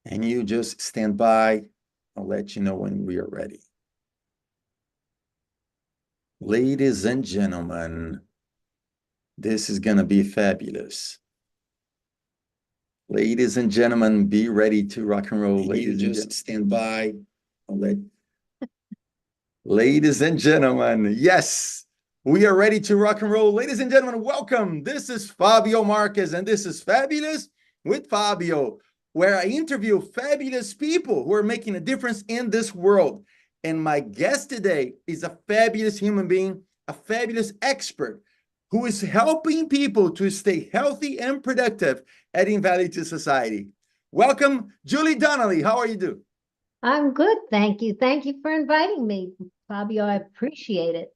And you just stand by. I'll let you know when we are ready. Ladies and gentlemen, this is going to be fabulous. Ladies and gentlemen, be ready to rock and roll. Ladies and gentlemen, stand by. I'll let... Ladies and gentlemen, yes, we are ready to rock and roll. Ladies and gentlemen, welcome. This is Fabio Marques, and this is Fabulous with Fabio, where I interview fabulous people who are making a difference in this world. And my guest today is a fabulous human being, a fabulous expert who is helping people to stay healthy and productive, adding value to society. Welcome, Julie Donnelly. How are you doing? I'm good, thank you. Thank you for inviting me, Fabio. I appreciate it.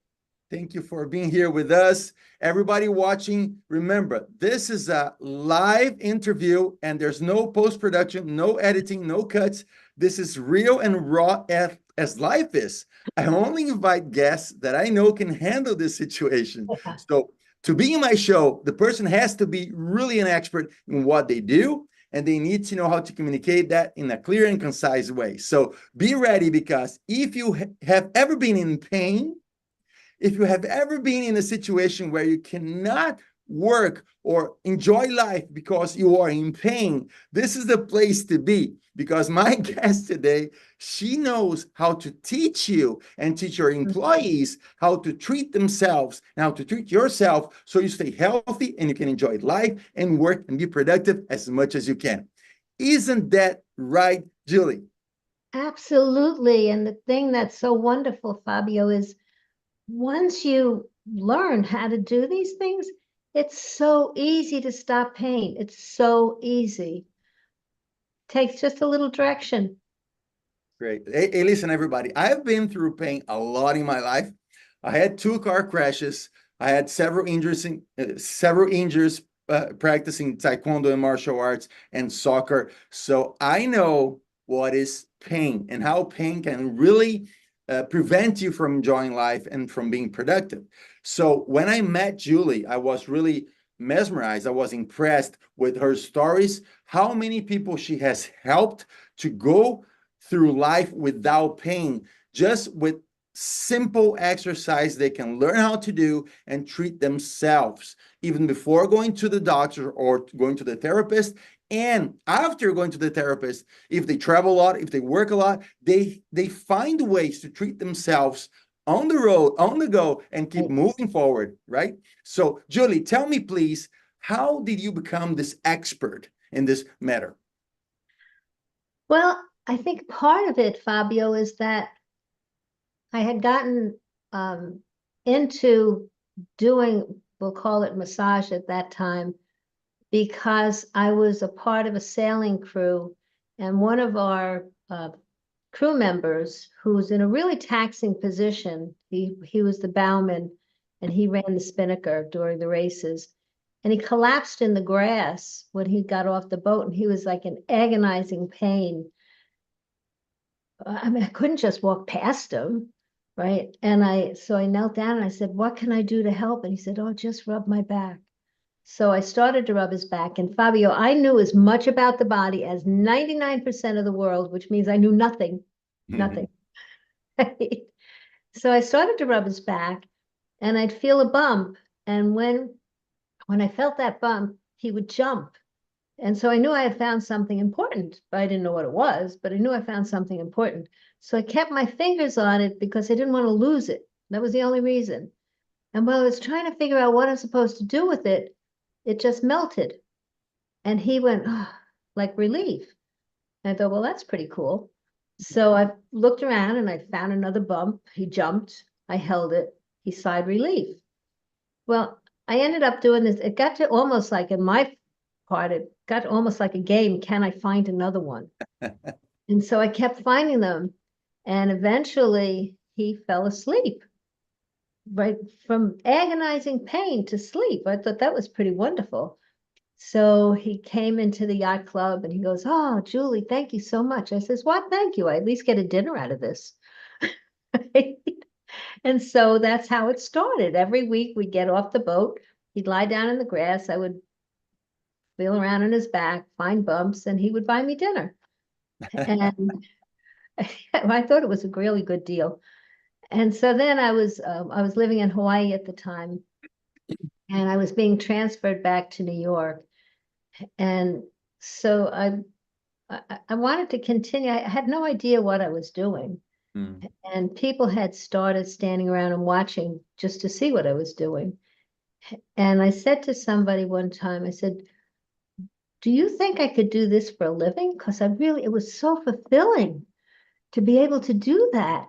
Thank you for being here with us. Everybody watching, remember, this is a live interview and there's no post-production, no editing, no cuts. This is real and raw as life is. I only invite guests that I know can handle this situation. So to be in my show, the person has to be really an expert in what they do, and they need to know how to communicate that in a clear and concise way. So be ready, because if you have ever been in pain, if you have ever been in a situation where you cannot work or enjoy life because you are in pain, this is the place to be. Because my guest today, she knows how to teach you and teach your employees how to treat themselves and how to treat yourself so you stay healthy and you can enjoy life and work and be productive as much as you can. Isn't that right, Julie? Absolutely. And the thing that's so wonderful, Fabio, is once you learn how to do these things, it's so easy to stop pain. It's so easy. Takes just a little direction. Great. Hey, listen, everybody. I've been through pain a lot in my life. I had 2 car crashes. I had several injuries, practicing taekwondo and martial arts and soccer. So I know what is pain and how pain can really prevent you from enjoying life and from being productive. So when I met Julie, I was really mesmerized. I was impressed with her stories, how many people she has helped to go through life without pain, just with simple exercise they can learn how to do and treat themselves, even before going to the doctor or going to the therapist. And after going to the therapist, if they travel a lot, if they work a lot, they find ways to treat themselves on the road, on the go, and keep moving forward, right? So, Julie, tell me, please, how did you become this expert in this matter? Well, I think part of it, Fabio, is that I had gotten into doing, we'll call it massage at that time, because I was a part of a sailing crew, and one of our crew members, who was in a really taxing position, he was the bowman, and he ran the spinnaker during the races, and he collapsed in the grass when he got off the boat, and he was like in agonizing pain. I mean, I couldn't just walk past him, right? So I knelt down and I said, "What can I do to help?" And he said, "Oh, just rub my back." So I started to rub his back. And Fabio, I knew as much about the body as 99% of the world, which means I knew nothing, nothing. So I started to rub his back, and I'd feel a bump. And when I felt that bump, he would jump. And so I knew I had found something important, but I didn't know what it was, but I knew I found something important. So I kept my fingers on it because I didn't want to lose it. That was the only reason. And while I was trying to figure out what I'm supposed to do with it, it just melted. And he went, oh, like relief. And I thought, well, that's pretty cool. So I looked around and I found another bump. He jumped. I held it. He sighed relief. Well, I ended up doing this. It got to almost like in my part, it got almost like a game. Can I find another one? And so I kept finding them. And eventually he fell asleep, right? From agonizing pain to sleep. I thought that was pretty wonderful. So he came into the yacht club and he goes, "Oh, Julie, thank you so much." I says, "What? Thank you. I at least get a dinner out of this." And so that's how it started. Every week we'd get off the boat. He'd lie down in the grass. I would feel around on his back, find bumps, and he would buy me dinner. And I thought it was a really good deal. And so then I was living in Hawaii at the time, and I was being transferred back to New York. And so I wanted to continue. I had no idea what I was doing. Mm, And people had started standing around and watching just to see what I was doing. And I said to somebody one time, I said, do you think I could do this for a living? Because it was so fulfilling to be able to do that.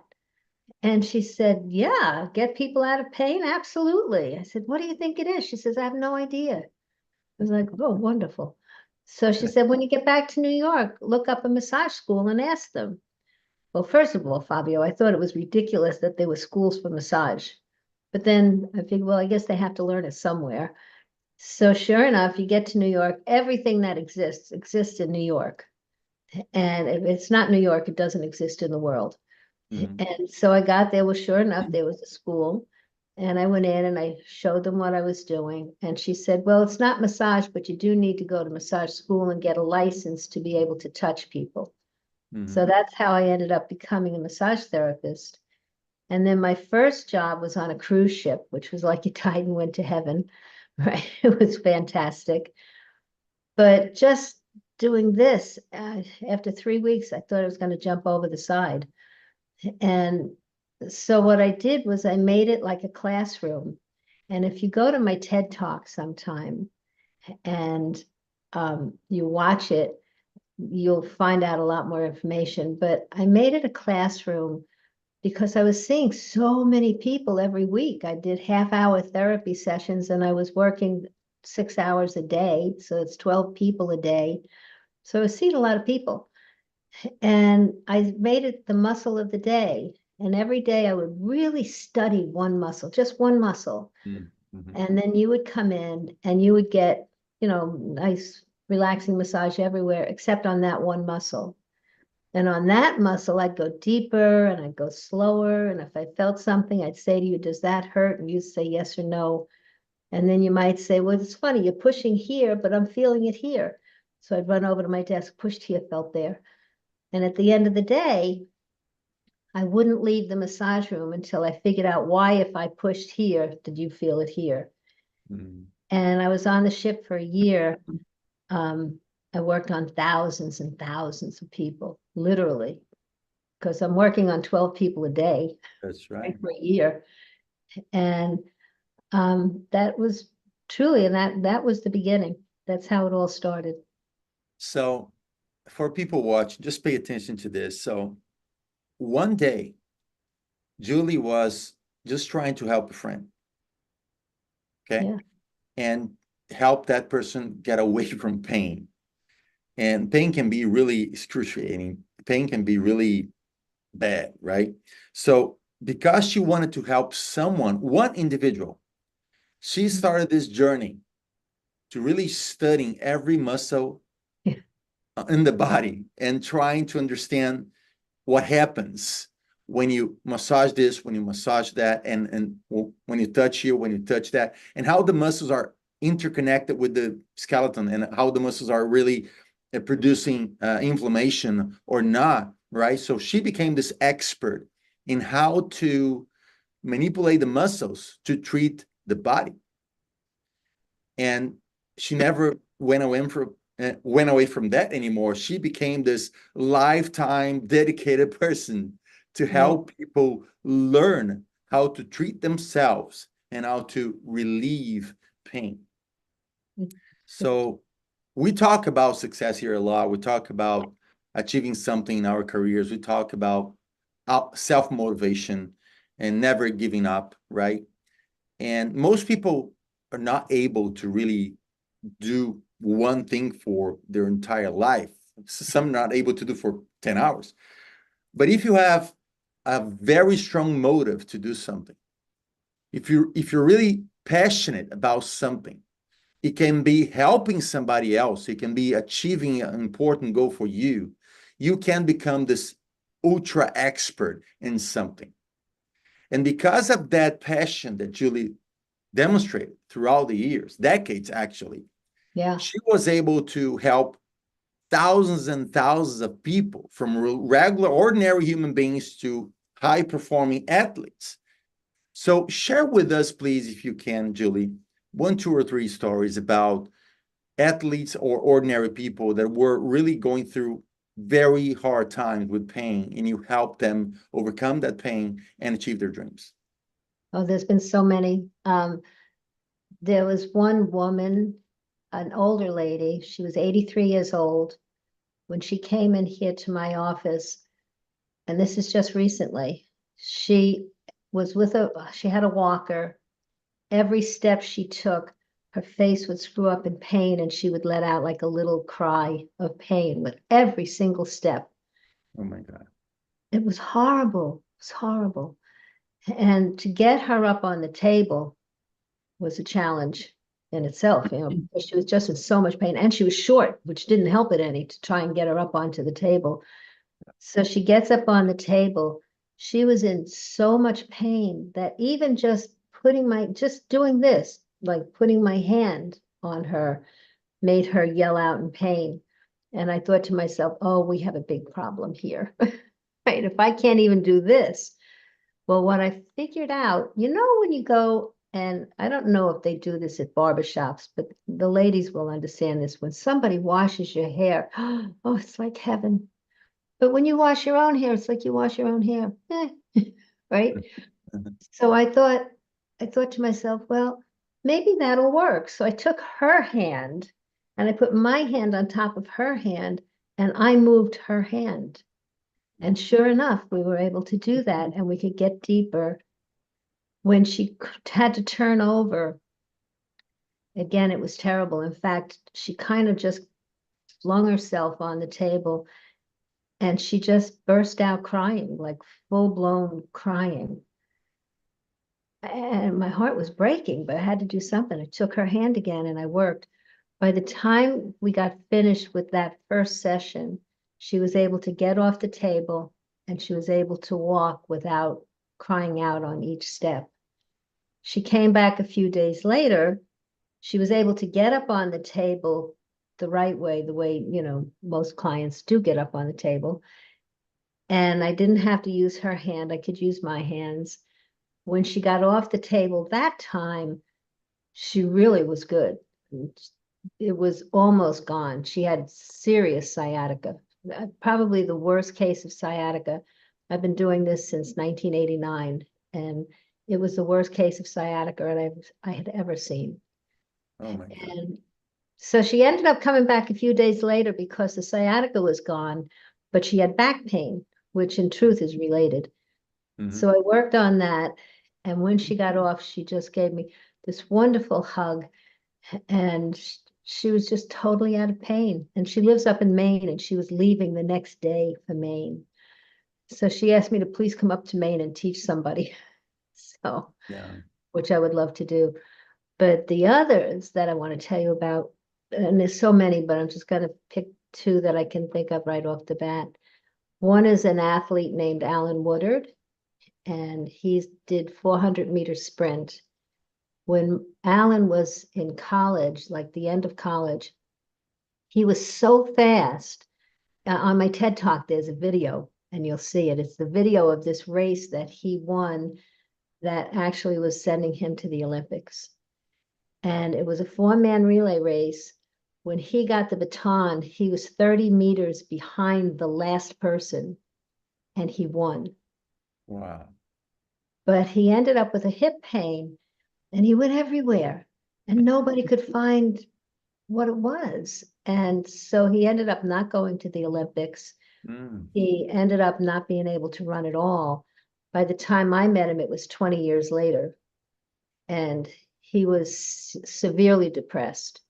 And she said, yeah, get people out of pain. Absolutely. I said, what do you think it is? She says, I have no idea. I was like, oh, wonderful. So she said, when you get back to New York, look up a massage school and ask them. Well, first of all, Fabio, I thought it was ridiculous that there were schools for massage. But then I figured, well, I guess they have to learn it somewhere. So sure enough, you get to New York, everything that exists in New York. And if it's not New York, it doesn't exist in the world. mm, And so I got there, well, sure enough, there was a school. And I went in and I showed them what I was doing. And she said, well, it's not massage, but you do need to go to massage school and get a license to be able to touch people. So mm, that's how I ended up becoming a massage therapist. And then my first job was on a cruise ship, which was like you died and went to heaven, right? It was fantastic. But just doing this, after 3 weeks, I thought I was going to jump over the side. And so what I did was I made it like a classroom. And if you go to my TED Talk sometime and you watch it, you'll find out a lot more information. But I made it a classroom because I was seeing so many people every week. I did half-hour therapy sessions and I was working 6 hours a day. So it's 12 people a day. So I was seeing a lot of people. And I made it the muscle of the day. And every day I would really study one muscle, just one muscle. mm, mhm, And then you would come in and you would get, nice relaxing massage everywhere except on that one muscle. And on that muscle, I'd go deeper and I'd go slower. And if I felt something, I'd say to you, does that hurt? And you'd say yes or no. And then you might say, well, it's funny, you're pushing here, but I'm feeling it here. So I'd run over to my desk, pushed here, felt there. And at the end of the day, I wouldn't leave the massage room until I figured out why, if I pushed here, did you feel it here? mm. And I was on the ship for a year. I worked on thousands and thousands of people, literally, because I'm working on 12 people a day That's right. for a year. And that was truly, and that was the beginning. That's how it all started. So for people watching, just pay attention to this. So one day, Julie was just trying to help a friend, okay? Yeah. And help that person get away from pain. And pain can be really excruciating. Pain can be really bad, right? So because she wanted to help someone, one individual, she started this journey to really studying every muscle Yeah. in the body and trying to understand what happens when you massage this, when you massage that, and when you touch here, when you touch that, and how the muscles are interconnected with the skeleton and how the muscles are really producing inflammation or not, right? So she became this expert in how to manipulate the muscles to treat the body. And she never went away from that anymore. She became this lifetime dedicated person to Right. help people learn how to treat themselves and how to relieve pain. So we talk about success here a lot. We talk about achieving something in our careers. We talk about self-motivation and never giving up, right? And most people are not able to really do one thing for their entire life. Some are not able to do for 10 hours. But if you have a very strong motive to do something, if you're really passionate about something, it can be helping somebody else, it can be achieving an important goal for you. You can become this ultra expert in something. And because of that passion that Julie demonstrated throughout the years, decades actually, Yeah. she was able to help thousands and thousands of people, from regular, ordinary human beings to high-performing athletes. So share with us, please, if you can, Julie, 1, 2, or 3 stories about athletes or ordinary people that were really going through very hard times with pain, and you helped them overcome that pain and achieve their dreams. Oh, there's been so many. There was one woman, an older lady, she was 83 years old, when she came in here to my office, and this is just recently, she had a walker. Every step she took, her face would screw up in pain, and she would let out like a little cry of pain with every single step. Oh my God. It was horrible. It was horrible. And to get her up on the table was a challenge in itself, because she was just in so much pain, and she was short, which didn't help it any to try and get her up onto the table. So she gets up on the table. She was in so much pain that even just doing this, like putting my hand on her, made her yell out in pain. And I thought to myself, oh, we have a big problem here. Right? If I can't even do this. Well, what I figured out, when you go, and I don't know if they do this at barbershops, but the ladies will understand this. When somebody washes your hair, oh, it's like heaven. But when you wash your own hair, it's like you wash your own hair. Right? So I thought to myself, well, maybe that'll work. So I took her hand and I put my hand on top of her hand, and I moved her hand. And sure enough, we were able to do that, and we could get deeper. When she had to turn over, again, it was terrible. In fact, she kind of just flung herself on the table, and she just burst out crying, like full-blown crying. And my heart was breaking, but I had to do something. I took her hand again and I worked. By the time we got finished with that first session, she was able to get off the table, and she was able to walk without crying out on each step. She came back a few days later. She was able to get up on the table the right way, the way, most clients do get up on the table. And I didn't have to use her hand. I could use my hands. When she got off the table that time, she really was good. It was almost gone. She had serious sciatica, probably the worst case of sciatica. I've been doing this since 1989, and it was the worst case of sciatica I had ever seen. Oh my God. And so she ended up coming back a few days later because the sciatica was gone, but she had back pain, which in truth is related. So I worked on that. And when she got off, she just gave me this wonderful hug. And she was just totally out of pain. And she lives up in Maine, and she was leaving the next day for Maine. So she asked me to please come up to Maine and teach somebody. So, Yeah. which I would love to do. But the others that I want to tell you about, and there's so many, but I'm just going to pick 2 that I can think of right off the bat. One is an athlete named Alan Woodard, and he did 400-meter sprint. When Alan was in college, like the end of college, he was so fast. On my TED Talk, there's a video, and you'll see it. It's the video of this race that he won that actually was sending him to the Olympics. And it was a 4-man relay race. When he got the baton, he was 30 meters behind the last person, and he won. Wow. But he ended up with a hip pain, and he went everywhere, and nobody could find what it was. And so he ended up not going to the Olympics. He ended up not being able to run at all. By the time I met him, it was 20 years later. And he was severely depressed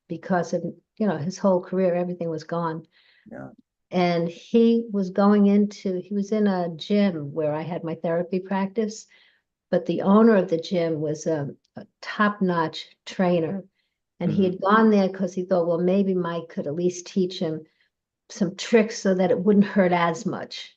because of, his whole career, everything was gone. Yeah. And he was in a gym where I had my therapy practice, but the owner of the gym was a top-notch trainer. And he had gone there because he thought, well, maybe Mike could at least teach him some tricks so that it wouldn't hurt as much.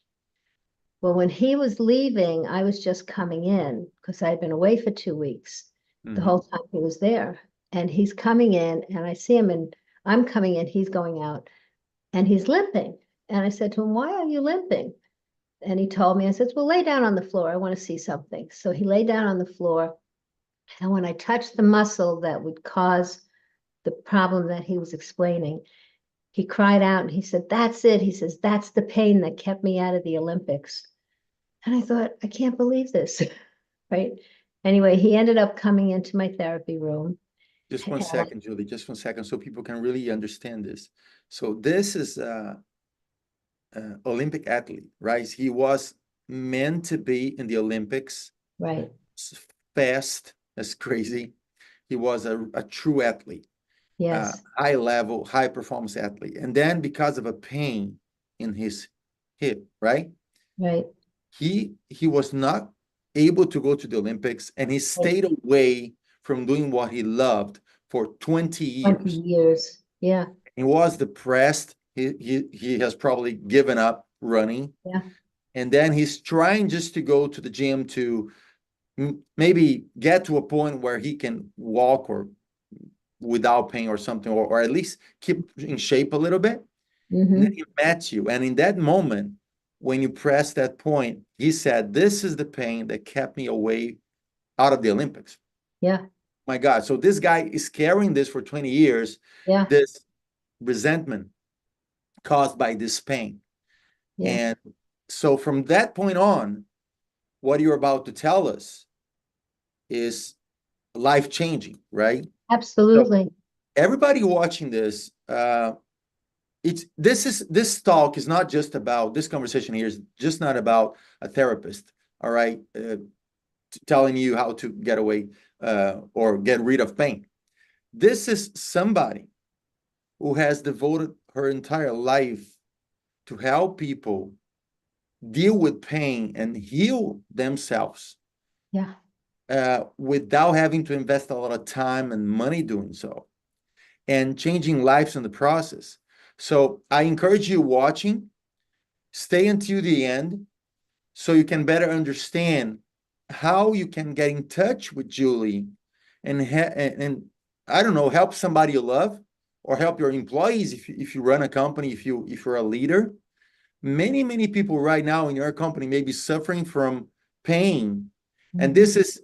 Well, when he was leaving, I was just coming in because I had been away for 2 weeks. The whole time he was there. And he's coming in, and I see him, and I'm coming in, he's going out. and he's limping. And I said to him, why are you limping? And he told me, I said, well, lay down on the floor. I want to see something. So he lay down on the floor. And when I touched the muscle that would cause the problem that he was explaining, he cried out and he said, that's it. He says, that's the pain that kept me out of the Olympics. And I thought, I can't believe this, right? Anyway, he ended up coming into my therapy room. Just one second, Julie, just one second, so people can really understand this. So this is Olympic athlete, right? He was meant to be in the Olympics. Right. Fast, that's crazy. He was a true athlete. Yes. High level, high performance athlete. And then because of a pain in his hip, right? Right. He was not able to go to the Olympics, and he stayed away from doing what he loved for 20 years. 20 years. Yeah. He was depressed. He has probably given up running. Yeah. And then he's trying just to go to the gym to maybe get to a point where he can walk or without pain or something, or at least keep in shape a little bit. Mm-hmm. And then he met you. And in that moment, when you press that point, he said, this is the pain that kept me away out of the Olympics. Yeah. My God. So this guy is carrying this for 20 years. Yeah. This resentment caused by this pain. Yeah. And so from that point on, what you're about to tell us is life-changing, right? Absolutely. So everybody watching this, this talk is not just about, this conversation here is just not about a therapist, all right, telling you how to get away or get rid of pain. This is somebody who has devoted her entire life to help people deal with pain and heal themselves. Yeah. Without having to invest a lot of time and money doing so, and changing lives in the process. So I encourage you watching, stay until the end so you can better understand how you can get in touch with Julie and I don't know, help somebody you love or help your employees if you run a company, if you're a leader. Many people right now in your company may be suffering from pain, and this is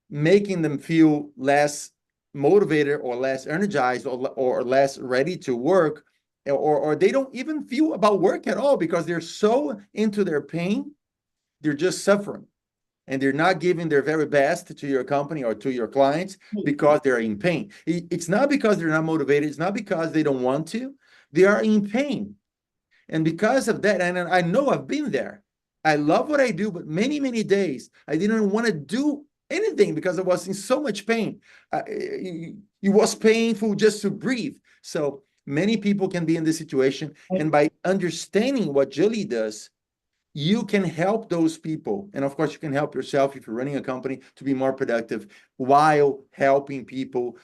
making them feel less motivated or less energized or less ready to work, or they don't even feel about work at all because they're so into their pain. They're just suffering, and they're not giving their very best to your company or to your clients because they're in pain. It's not because they're not motivated. It's not because they don't want to. They are in pain. And because of that, and I know I've been there. I love what I do, but many days I didn't want to do anything because I was in so much pain. It was painful just to breathe. So many people can be in this situation. And by understanding what Julie does, you can help those people. And of course, you can help yourself if you're running a company to be more productive while helping people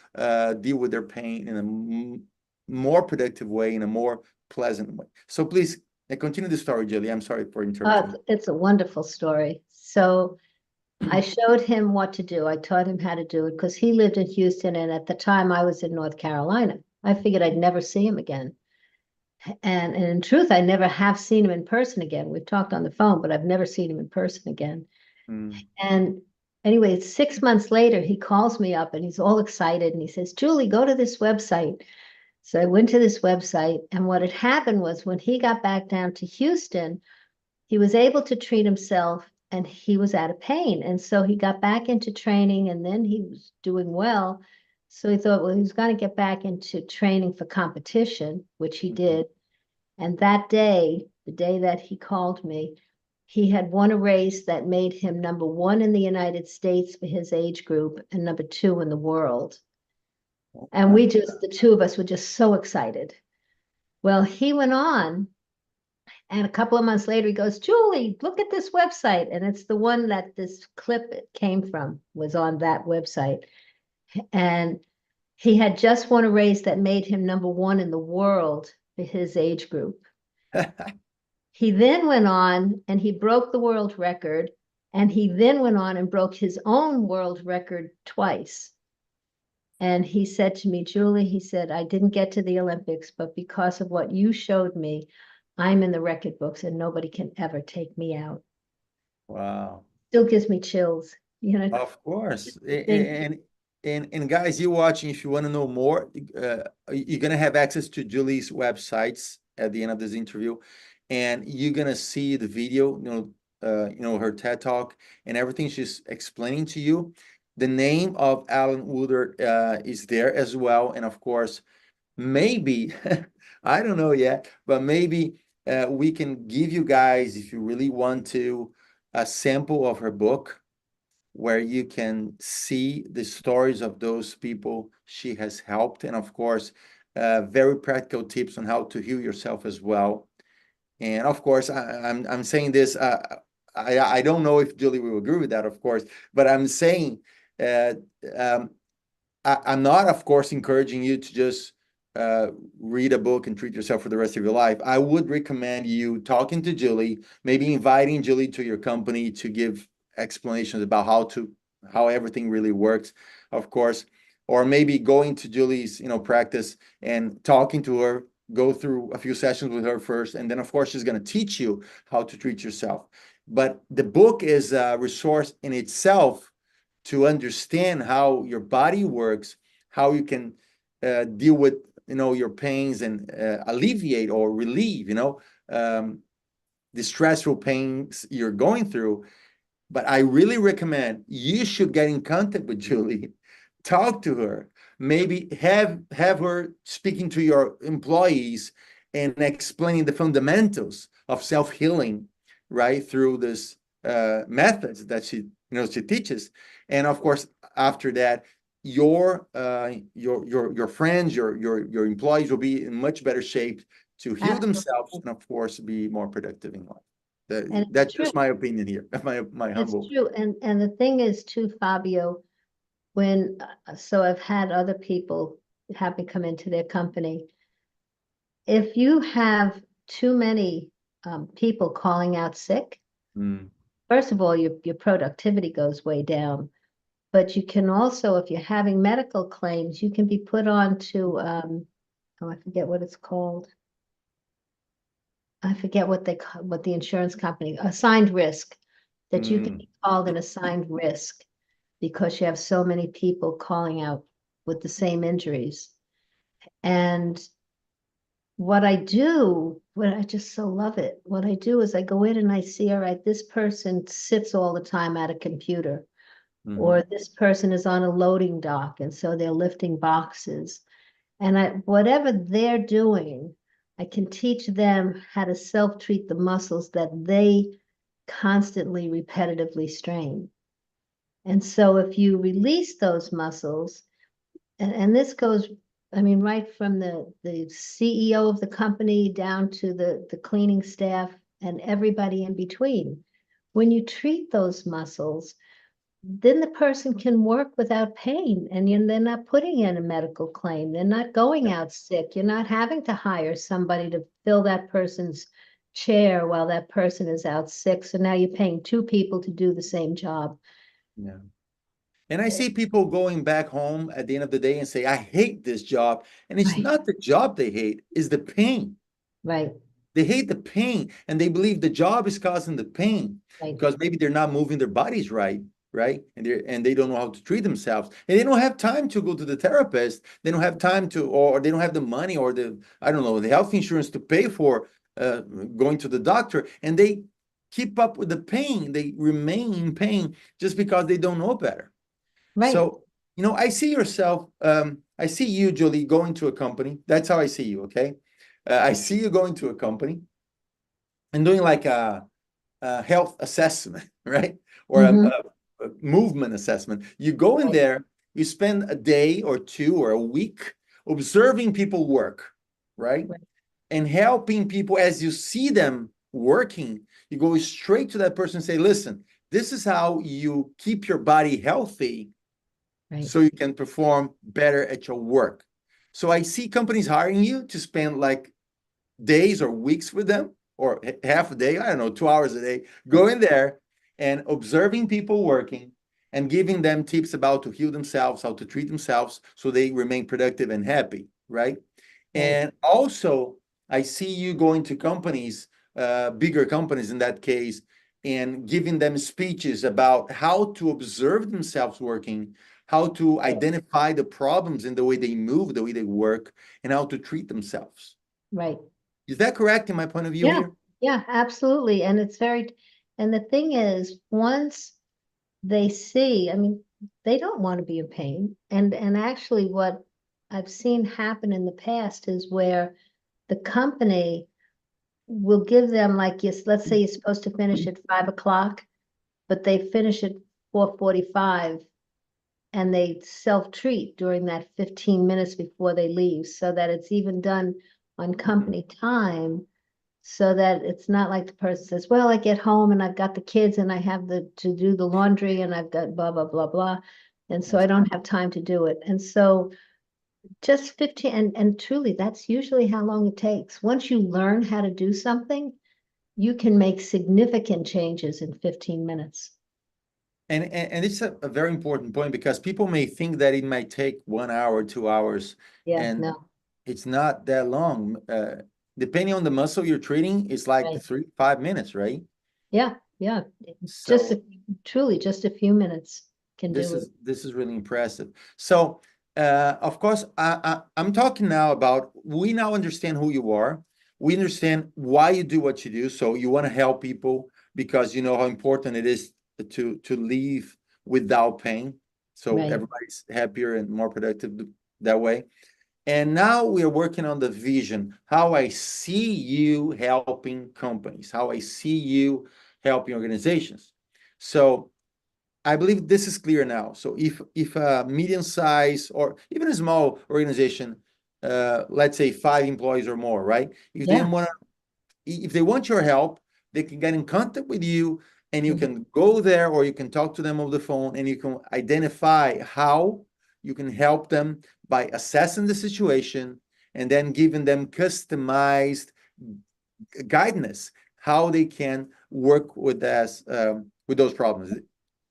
deal with their pain in a more productive way, in a more pleasant way. So please continue the story, Julie. I'm sorry for interrupting. It's a wonderful story. So I showed him what to do. I taught him how to do it because he lived in Houston, and at the time I was in North Carolina. I figured I'd never see him again. And in truth, I never have seen him in person again. We've talked on the phone, but I've never seen him in person again. And anyway, 6 months later, he calls me up and he's all excited. And he says, Julie, go to this website. So I went to this website. And what had happened was when he got back down to Houston, he was able to treat himself and he was out of pain. And so he got back into training and then he was doing well. So he thought, well, he was going to get back into training for competition, which he did. And that day, the day that he called me, he had won a race that made him number 1 in the United States for his age group and number 2 in the world. And the two of us were just so excited. Well, he went on, and a couple of months later, he goes, Julie, look at this website. And it's the one that this clip came from, was on that website. And he had just won a race that made him number 1 in the world for his age group. He then went on and he broke the world record, and he then went on and broke his own world record twice. And he said to me, Julie, he said, I didn't get to the Olympics, but because of what you showed me, I'm in the record books and nobody can ever take me out. Wow. Still gives me chills, you know. Of course. Think, And guys, you watching, if you want to know more, you're gonna have access to Julie's websites at the end of this interview, and you're gonna see the video, her TED Talk and everything she's explaining to you. The name of Alan Woodard is there as well, and of course, maybe I don't know yet, but maybe we can give you guys, if you really want to, a sample of her book where you can see the stories of those people she has helped, and of course, very practical tips on how to heal yourself as well. And of course, I'm saying this. I don't know if Julie will agree with that, of course, but I'm saying uh, um, I'm not, of course, encouraging you to just read a book and treat yourself for the rest of your life. I would recommend you talking to Julie, maybe inviting Julie to your company to give explanations about how everything really works, of course, or maybe going to Julie's, practice and talking to her, go through a few sessions with her first, and then of course she's going to teach you how to treat yourself. But the book is a resource in itself to understand how your body works, how you can deal with your pains and alleviate or relieve the stressful pains you're going through. But I really recommend you should get in contact with Julie, talk to her, maybe have her speaking to your employees and explaining the fundamentals of self-healing, right, through this methods that she teaches. And of course, after that, your friends, your employees will be in much better shape to heal themselves and of course be more productive in life. and That's it's true. just my opinion here, my It's humble. true. And the thing is too, Fabio, when so I've had other people have me come into their company. If you have too many people calling out sick, first of all, your productivity goes way down. But you can also, if you're having medical claims, you can be put on to, I forget what it's called. I forget what what the insurance company, assigned risk, that you can be called an assigned risk because you have so many people calling out with the same injuries. And what I just so love it. What I do is I go in and I see, all right, this person sits all the time at a computer, or this person is on a loading dock, and so they're lifting boxes. And whatever they're doing, I can teach them how to self-treat the muscles that they constantly, repetitively strain. And so if you release those muscles, and this goes, I mean, right from the CEO of the company down to the cleaning staff and everybody in between, when you treat those muscles, then the person can work without pain, and they're not putting in a medical claim. They're not going out sick. You're not having to hire somebody to fill that person's chair while that person is out sick. So now you're paying two people to do the same job. Yeah. And I see people going back home at the end of the day and say, I hate this job. And it's Right, not the job they hate, it's the pain. right, They hate the pain and they believe the job is causing the pain right, because maybe they're not moving their bodies right, right? And they don't know how to treat themselves. And they don't have time to go to the therapist. They don't have time to, or they don't have the money or I don't know, the health insurance to pay for going to the doctor. And they keep up with the pain. They remain in pain just because they don't know better. right. So, I see I see you, Julie, going to a company. That's how I see you, okay? I see you going to a company and doing like a health assessment, right? Or Mm-hmm. a movement assessment. You go in Right, there, you spend a day or two or a week observing people work, right? right, And helping people as you see them working. You go straight to that person and say, listen, this is how you keep your body healthy right, so you can perform better at your work. So I see companies hiring you to spend like days or weeks with them or half a day, I don't know, 2 hours a day, go in there and observing people working and giving them tips about to heal themselves, how to treat themselves so they remain productive and happy, right? And also, I see you going to companies, bigger companies in that case, and giving them speeches about how to observe themselves working, how to identify the problems in the way they move, the way they work, and how to treat themselves. Right. Is that correct in my point of view Yeah. here? Yeah, absolutely. And it's and the thing is, once they see, I mean, they don't want to be in pain. And actually what I've seen happen in the past is where the company will give them, like, yes, let's say you're supposed to finish at 5 o'clock, but they finish at 4:45 and they self-treat during that 15 minutes before they leave, so that it's even done on company time, so that it's not like the person says, well, I get home and I've got the kids and I have to do the laundry and I've got blah, blah, blah, blah. And so I don't have time to do it. And so just 15, and truly, that's usually how long it takes. Once you learn how to do something, you can make significant changes in 15 minutes. And it's a very important point, because people may think that it might take 1 hour, 2 hours, Yeah, and no, it's not that long. Depending on the muscle you're treating, it's like right. 3 to 5 minutes, right? Yeah, yeah. Just So truly just a few minutes can do it. this is really impressive. So of course, I'm talking now about, we now understand who you are. We understand why you do what you do. So you want to help people because you know how important it is to leave without pain. So Right. everybody's happier and more productive that way. And now we are working on the vision, how I see you helping companies, how I see you helping organizations. So I believe this is clear now. So if a medium size or even a small organization, let's say 5 employees or more, right? Yeah. If they want your help, they can get in contact with you, and you Mhm. can go there, or you can talk to them over the phone, and you can identify how you can help them by assessing the situation and then giving them customized guidance, how they can work with those problems.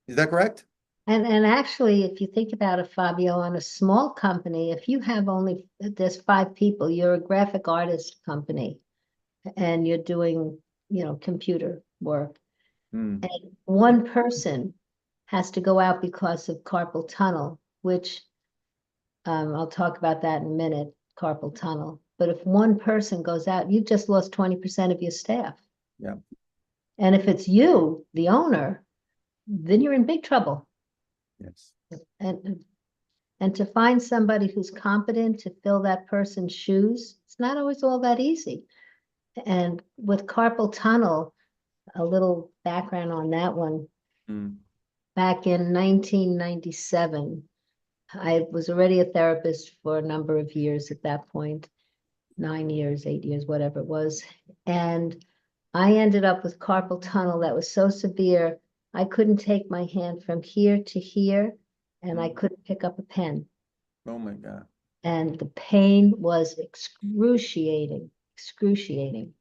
Is that correct? And actually, if you think about it, Fabio, on a small company, if you have only, there's 5 people, you're a graphic artist company and you're doing, computer work. Mm. And one person has to go out because of carpal tunnel, which I'll talk about that in a minute, carpal tunnel. But if one person goes out, you've just lost 20% of your staff. Yeah. And if it's you, the owner, then you're in big trouble. Yes. And and to find somebody who's competent to fill that person's shoes, it's not always all that easy. And with carpal tunnel, a little background on that one. Mm. Back in 1997, I was already a therapist for a number of years at that point, 9 years, 8 years, whatever it was. And I ended up with carpal tunnel that was so severe, I couldn't take my hand from here to here, and I couldn't pick up a pen. Oh my God. And the pain was excruciating, excruciating.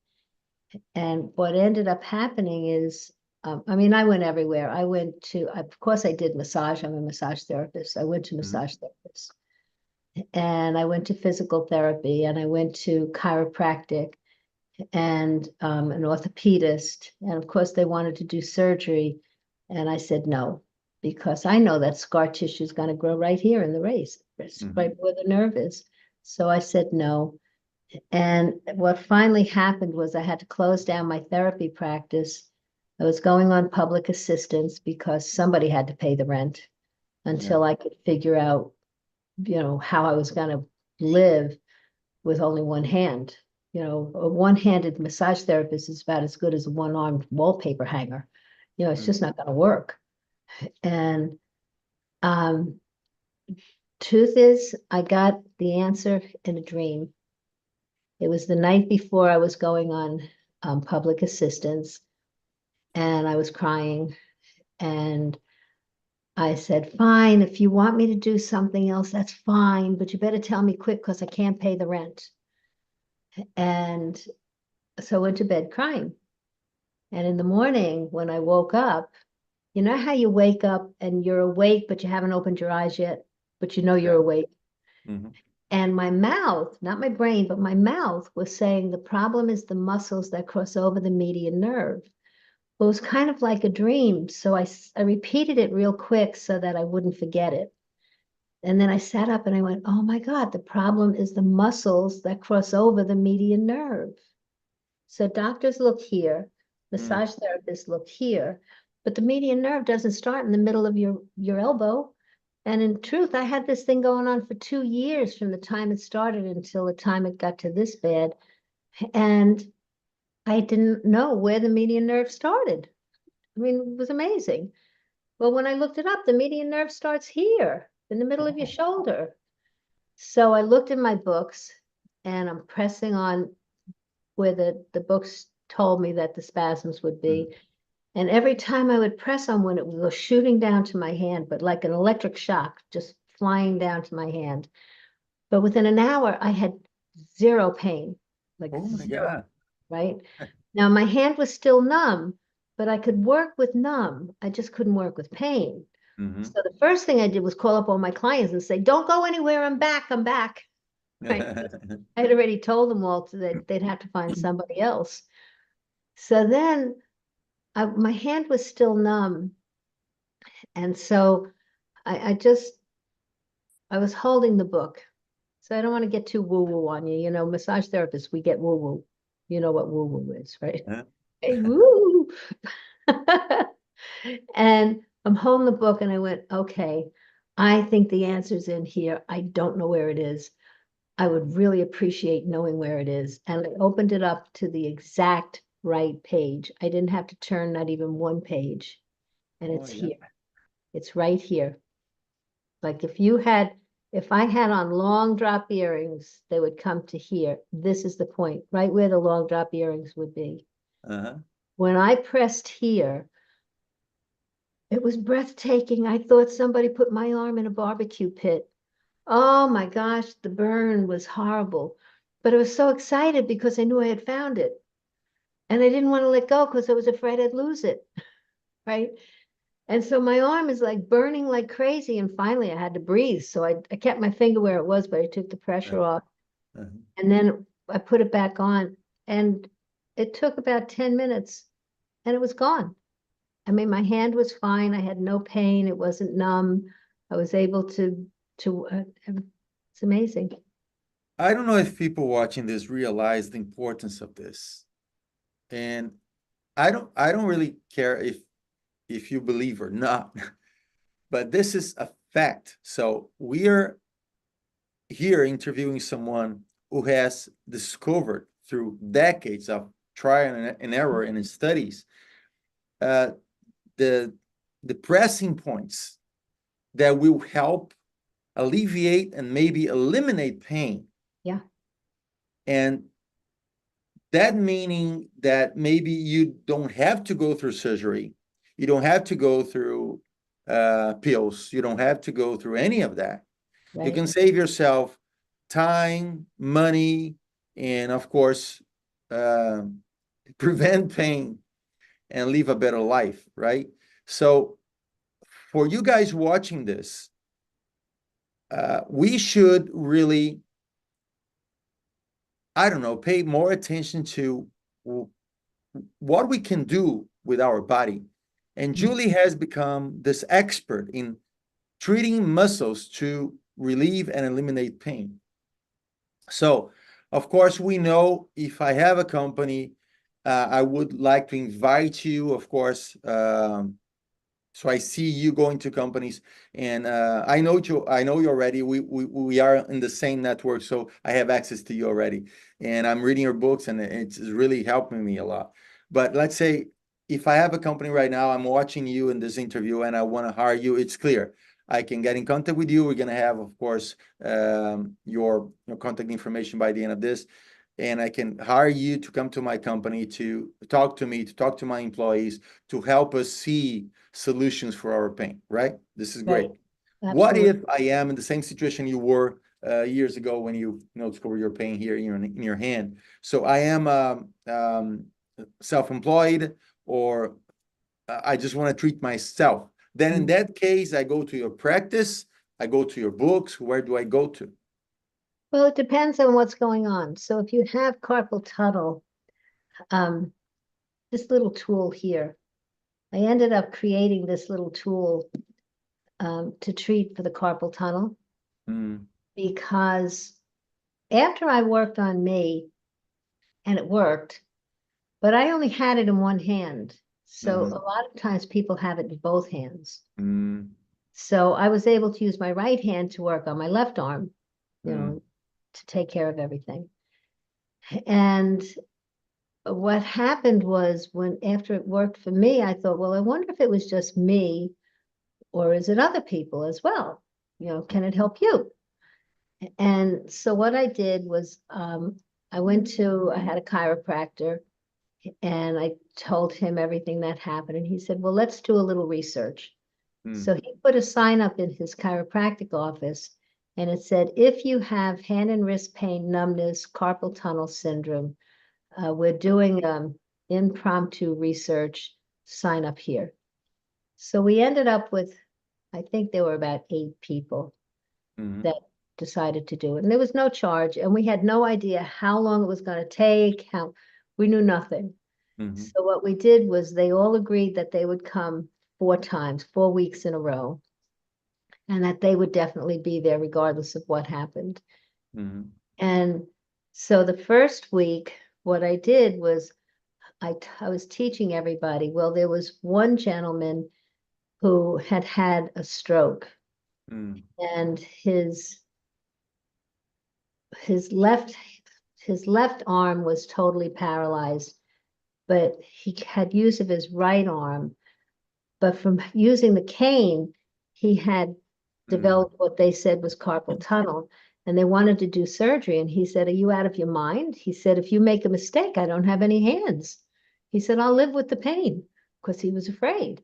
And what ended up happening is, I mean, I went everywhere. I went to, of course, I did massage. I'm a massage therapist. I went to massage therapists, and I went to physical therapy, and I went to chiropractic, and an orthopedist. And of course, they wanted to do surgery. And I said no, because I know that scar tissue is going to grow right here in the race, right where the nerve is. So I said no. And what finally happened was I had to close down my therapy practice. I was going on public assistance because somebody had to pay the rent Yeah. until I could figure out, how I was going to live with only one hand. A one-handed massage therapist is about as good as a one-armed wallpaper hanger. It's just not going to work. And um, truth is, I got the answer in a dream. It was the night before I was going on public assistance, and I was crying. And I said, fine, if you want me to do something else, that's fine, but you better tell me quick because I can't pay the rent. And so I went to bed crying. And in the morning, when I woke up, You know how you wake up and you're awake, but you haven't opened your eyes yet, but you know you're awake. Mm-hmm. And my mouth, not my brain, but my mouth was saying the problem is the muscles that cross over the median nerve. Well, it was kind of like a dream. So I repeated it real quick so that I wouldn't forget it. And then I sat up and I went, oh my God, the problem is the muscles that cross over the median nerve. So doctors look here, Mm. massage therapists look here, but the median nerve doesn't start in the middle of your elbow. And in truth, I had this thing going on for 2 years from the time it started until the time it got to this bad. And I didn't know where the median nerve started. I mean, it was amazing. Well, when I looked it up, the median nerve starts here in the middle of your Oh. shoulder. So I looked in my books and I'm pressing on where the books told me that the spasms would Mm. be. And every time I would press on one, it would go shooting down to my hand, but like an electric shock, just flying down to my hand. But within an hour, I had zero pain, like Oh my zero, God. right? Now my hand was still numb, but I could work with numb. I just couldn't work with pain. Mm-hmm. So the first thing I did was call up all my clients and say, don't go anywhere. I'm back. I'm back. Right. I had already told them all that they'd have to find somebody else. So then my hand was still numb. And so I I was holding the book. So I don't want to get too woo-woo on you. You know, massage therapists, we get woo-woo. You know what woo-woo is, right? Huh? Hey, woo. And I'm holding the book and I went, okay, I think the answer's in here. I don't know where it is. I would really appreciate knowing where it is. And I opened it up to the exact right page. I didn't have to turn not even one page. And Oh it's yeah. here. It's right here. Like if I had on long drop earrings, they would come to here. This is the point, right where the long drop earrings would be. Uh-huh. When I pressed here, it was breathtaking. I thought somebody put my arm in a barbecue pit. Oh my gosh, the burn was horrible. But I was so excited because I knew I had found it. And I didn't want to let go because I was afraid I'd lose it. Right. And so my arm is like burning like crazy. And finally I had to breathe. So I kept my finger where it was, but I took the pressure off. Uh-huh. And then I put it back on. And it took about 10 minutes and it was gone. I mean, my hand was fine. I had no pain. It wasn't numb. I was able to, it's amazing. I don't know if people watching this realize the importance of this. And I don't really care if you believe or not, but this is a fact. So we are here interviewing someone who has discovered through decades of trial and error and studies uh, the the pressing points that will help alleviate and maybe eliminate pain. Yeah. And that meaning that maybe you don't have to go through surgery, you don't have to go through pills, you don't have to go through any of that. You Right. can save yourself time, money, and of course, uh, prevent pain and live a better life, right? So, for you guys watching this, we should really, I don't know, pay more attention to what we can do with our body. And Julie has become this expert in treating muscles to relieve and eliminate pain. So, of course, we know if I have a company, I would like to invite you, of course. So I see you going to companies, and I know you. I know you already. We are in the same network, so I have access to you already. And I'm reading your books, and it's really helping me a lot. But let's say if I have a company right now, I'm watching you in this interview, and I want to hire you. It's clear. I can get in contact with you. We're gonna have, of course, your contact information by the end of this, and I can hire you to come to my company to talk to me, to talk to my employees, to help us see solutions for our pain, right? This is great. Right. What Absolutely. if I am in the same situation you were years ago when you discovered your pain here in your hand? So I am self-employed, or I just want to treat myself. Then in that case, I go to your practice, I go to your books. Where do I go to? Well, it depends on what's going on. So if you have carpal tunnel, this little tool here, I ended up creating this little tool to treat for the carpal tunnel because after I worked on me and it worked, but I only had it in one hand. So a lot of times people have it in both hands. So I was able to use my right hand to work on my left arm, you know, to take care of everything. And what happened was when after it worked for me, I thought, well, I wonder if it was just me or is it other people as well? You know, can it help you? And so what I did was I had a chiropractor and I told him everything that happened. And he said, well, let's do a little research. So he put a sign up in his chiropractic office and it said, if you have hand and wrist pain, numbness, carpal tunnel syndrome, we're doing impromptu research, sign up here. So we ended up with, I think there were about 8 people that decided to do it. And there was no charge. And we had no idea how long it was going to take, we knew nothing. So what we did was they all agreed that they would come 4 times, 4 weeks in a row, and that they would definitely be there regardless of what happened. And so the first week, what I did was I was teaching everybody. Well, there was one gentleman who had had a stroke and his left arm was totally paralyzed, but he had use of his right arm. But from using the cane, he had developed what they said was carpal tunnel, and they wanted to do surgery. And he said, are you out of your mind? He said, if you make a mistake, I don't have any hands. He said, I'll live with the pain, because he was afraid.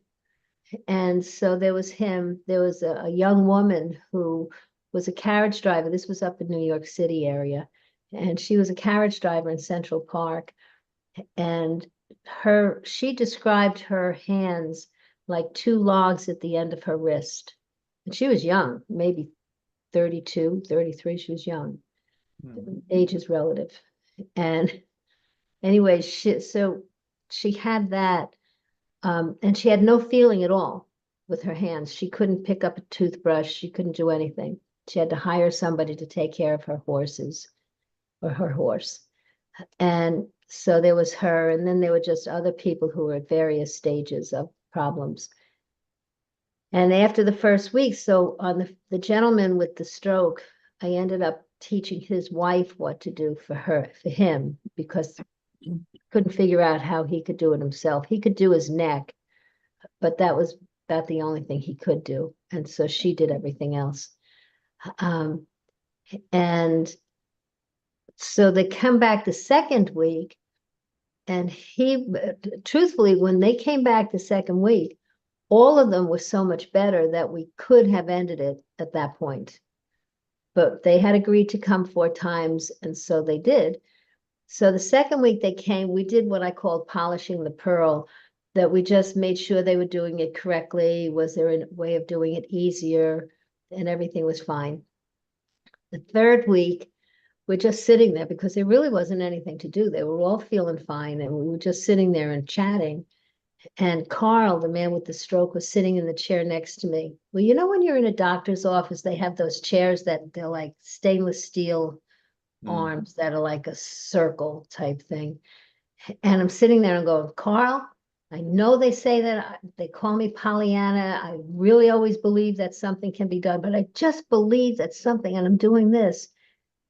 And so there was him. There was a young woman who was a carriage driver. This was up in New York City area. And she was a carriage driver in Central Park. And she described her hands like 2 logs at the end of her wrist. And she was young, maybe 32, 33. She was young. Age is relative. And anyway, she had that. And she had no feeling at all with her hands. She couldn't pick up a toothbrush. She couldn't do anything. She had to hire somebody to take care of her horses or her horse. And so there was her, and then there were just other people who were at various stages of problems. And after the first week, so on the gentleman with the stroke, I ended up teaching his wife what to do for him, because he couldn't figure out how he could do it himself. He could do his neck, but that was about the only thing he could do. And so she did everything else. And so they come back the second week, and truthfully, when they came back the second week, all of them were so much better that we could have ended it at that point. But they had agreed to come 4 times, and so they did. So the second week they came, we did what I called polishing the pearl, that we just made sure they were doing it correctly. Was there a way of doing it easier? And everything was fine. The third week, we're just sitting there because there really wasn't anything to do. They were all feeling fine, and we were just sitting there and chatting. And Carl, the man with the stroke, was sitting in the chair next to me. Well, you know, when you're in a doctor's office, they have those chairs that they're like stainless steel arms that are like a circle type thing. And I'm sitting there and going, Carl, I know they say that they call me Pollyanna. I really always believe that something can be done, but I just believe that something, and I'm doing this.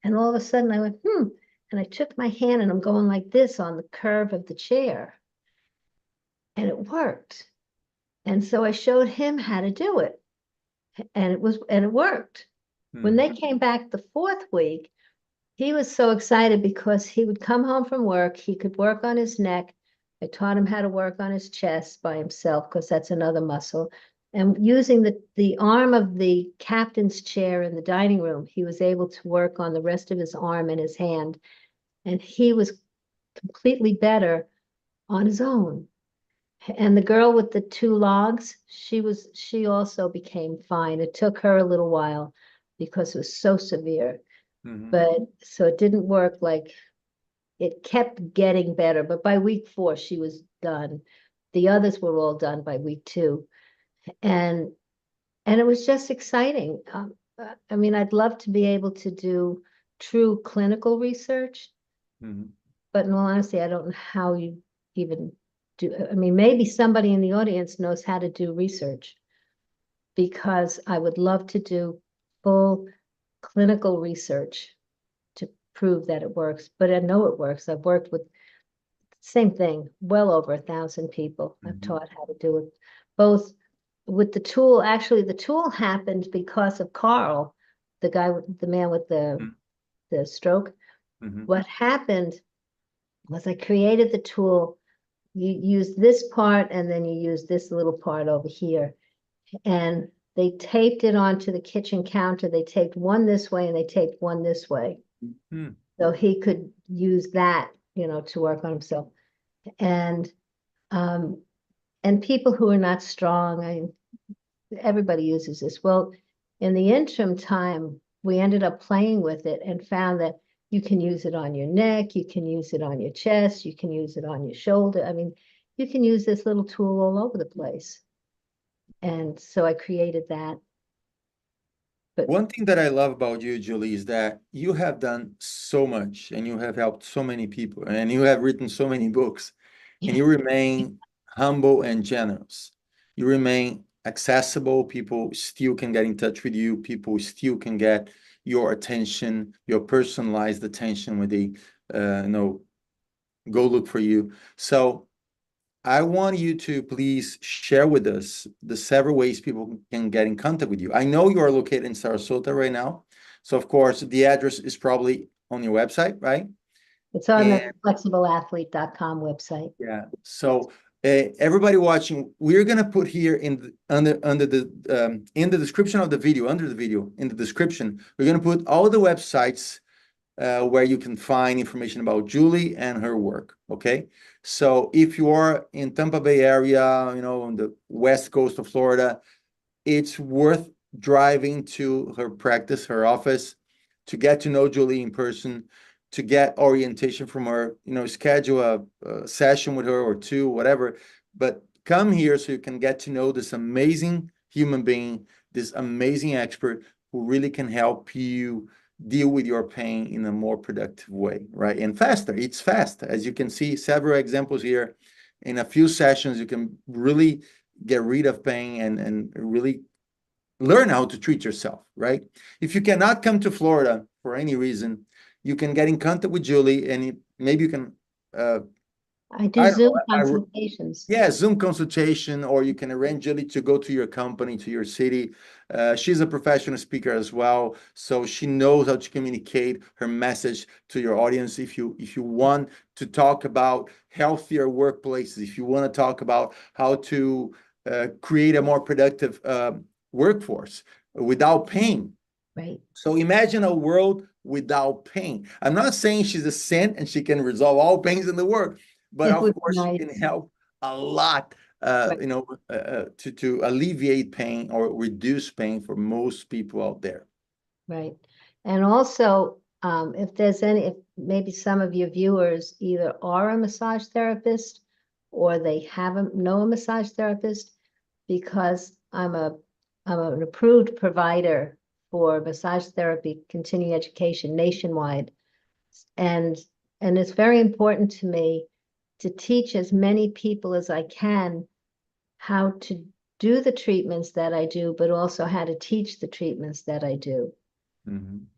And all of a sudden I went, and I took my hand and I'm going like this on the curve of the chair. And it worked. And so I showed him how to do it. And it worked. When they came back the 4th week, he was so excited because he would come home from work. He could work on his neck. I taught him how to work on his chest by himself, because that's another muscle. And using the arm of the captain's chair in the dining room, he was able to work on the rest of his arm and his hand. And he was completely better on his own. And the girl with the two logs, she also became fine. It took her a little while because it was so severe. But so it didn't work like it kept getting better. But by week 4, she was done. The others were all done by week 2. And it was just exciting. I mean, I'd love to be able to do true clinical research, but in all honesty, I don't know how you even do. I mean, maybe somebody in the audience knows how to do research, because I would love to do full clinical research to prove that it works. But I know it works. I've worked with same thing, well over 1,000 people. I've taught how to do it, both with the tool. Actually, the tool happened because of Carl, the man with the stroke. What happened was I created the tool. You use this part, and then you use this little part over here. And they taped it onto the kitchen counter. They taped one this way and they taped one this way. So he could use that, to work on himself. And people who are not strong, everybody uses this. Well, in the interim time, we ended up playing with it and found that you can use it on your neck, you can use it on your chest, you can use it on your shoulder. I mean, you can use this little tool all over the place. And so I created that. But one thing that I love about you, Julie, is that you have done so much and you have helped so many people and you have written so many books, and you remain humble and generous. You remain accessible. People still can get in touch with you. People still can get your attention, your personalized attention when they, go look for you. So I want you to please share with us the several ways people can get in contact with you. I know you are located in Sarasota right now. So of course, the address is probably on your website, right? it's on the flexibleathlete.com website. Yeah. So everybody watching, we're gonna put here under the in the description of the video, under the video, in the description, we're gonna put all the websites where you can find information about Julie and her work. Okay. So if you are in Tampa Bay area, on the west coast of Florida, it's worth driving to her practice, her office, to get to know Julie in person, to get orientation from her, schedule a session with her or two, whatever. But come here so you can get to know this amazing human being, this amazing expert who really can help you deal with your pain in a more productive way, right? And faster. It's fast. As you can see, several examples here. In a few sessions, you can really get rid of pain and really learn how to treat yourself, right? If you cannot come to Florida for any reason, you can get in contact with Julie, and maybe you can I do Zoom consultations. Yeah, Zoom consultation, or you can arrange Julie to go to your company, to your city. She's a professional speaker as well, so she knows how to communicate her message to your audience. If you want to talk about healthier workplaces, if you want to talk about how to create a more productive workforce without pain. Right. So imagine a world without pain. I'm not saying she's a saint and she can resolve all pains in the world, but of course she can help a lot, to alleviate pain or reduce pain for most people out there. Right. And also, if maybe some of your viewers either are a massage therapist or they haven't know a massage therapist, because I'm an approved provider for massage therapy continuing education nationwide. And it's very important to me to teach as many people as I can how to do the treatments that I do, but also how to teach the treatments that I do.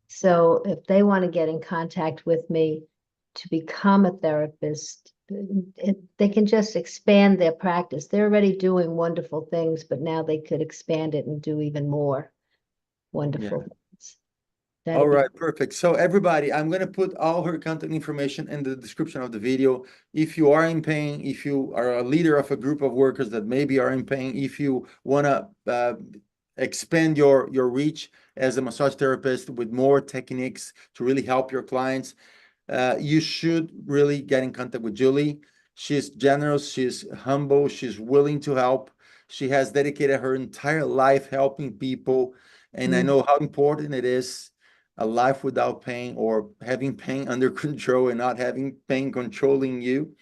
So if they want to get in contact with me to become a therapist, they can just expand their practice. They're already doing wonderful things, but now they could expand it and do even more wonderful things. All right, perfect. So everybody, I'm going to put all her contact information in the description of the video. If you are in pain, if you are a leader of a group of workers that maybe are in pain, if you want to expand your reach as a massage therapist with more techniques to really help your clients, you should really get in contact with Julie. She's generous, she's humble, she's willing to help. She has dedicated her entire life helping people. And I know how important it is, a life without pain, or having pain under control and not having pain controlling you.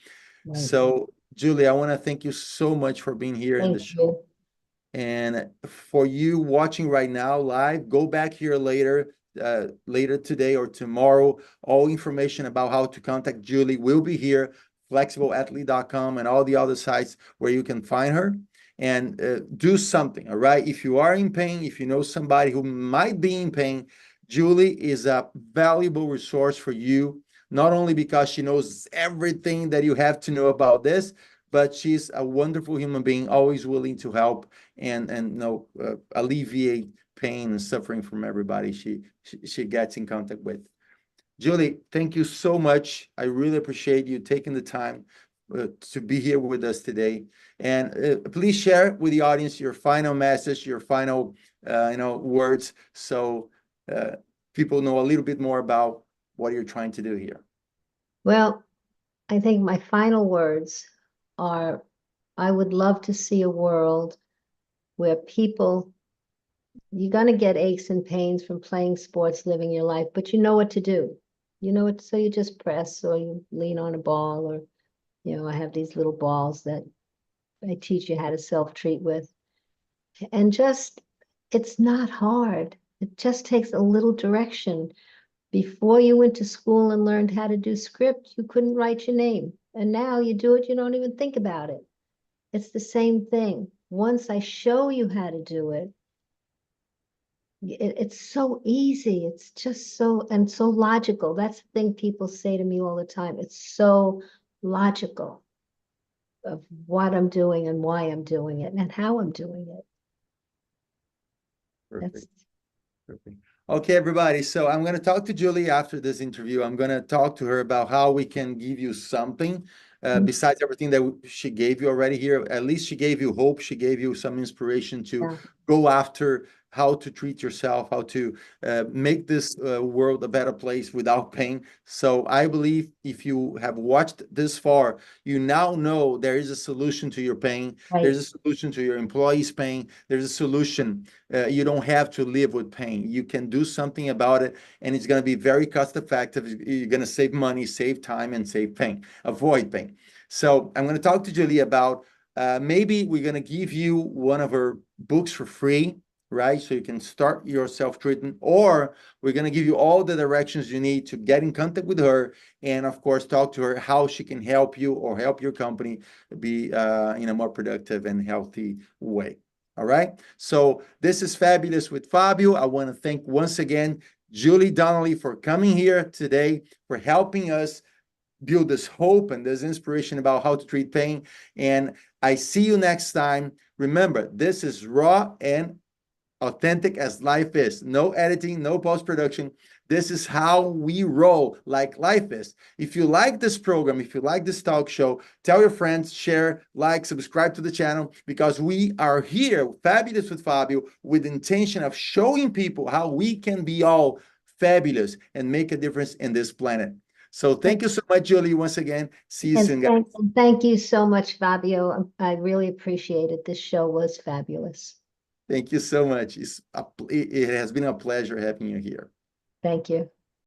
Right. So, Julie, I want to thank you so much for being here in the Thank show. you. And for you watching right now live, go back here later today or tomorrow. All information about how to contact Julie will be here, flexibleathlete.com and all the other sites where you can find her. And do something, all right? If you are in pain, if you know somebody who might be in pain, Julie is a valuable resource for you, not only because she knows everything that you have to know about this, but she's a wonderful human being, always willing to help and alleviate pain and suffering from everybody she gets in contact with. Julie, thank you so much. I really appreciate you taking the time to be here with us today. And please share with the audience your final message, your final words, so people know a little bit more about what you're trying to do here. Well, I think my final words are, I would love to see a world where people, you're going to get aches and pains from playing sports, living your life, but you know what to do. You know what, so you just press or you lean on a ball, or, I have these little balls that I teach you how to self-treat with. And just, it's not hard. It just takes a little direction. Before you went to school and learned how to do script, you couldn't write your name. And now you do it, you don't even think about it. It's the same thing. Once I show you how to do it, it's so easy. It's just so logical. That's the thing people say to me all the time. It's so logical of what I'm doing and why I'm doing it and how I'm doing it. Perfect. Perfect. Okay, everybody. So I'm going to talk to Julie after this interview. I'm going to talk to her about how we can give you something besides everything that she gave you already here. At least she gave you hope. She gave you some inspiration to go after how to treat yourself, how to make this world a better place without pain. So I believe if you have watched this far, you now know there is a solution to your pain. Right. There's a solution to your employees' pain. There's a solution. You don't have to live with pain. You can do something about it, and it's going to be very cost effective. You're going to save money, save time, and save pain, avoid pain. So I'm going to talk to Julie about maybe we're going to give you one of her books for free, right? So you can start your self-treatment, or we're going to give you all the directions you need to get in contact with her, and of course, talk to her how she can help you or help your company be in a more productive and healthy way. All right. So this is Fabulous with Fabio. I want to thank once again Julie Donnelly for coming here today, for helping us build this hope and this inspiration about how to treat pain. And I see you next time. Remember, this is raw and authentic as life is. No editing, no post-production. This is how we roll, like life is. If you like this program, if you like this talk show, tell your friends, share, like, subscribe to the channel, because we are here, Fabulous with Fabio, with the intention of showing people how we can be all fabulous and make a difference in this planet. So thank you so much, Julie, once again. See you soon, guys. Thank you so much, Fabio. I really appreciate it. This show was fabulous. Thank you so much. It has been a pleasure having you here. Thank you.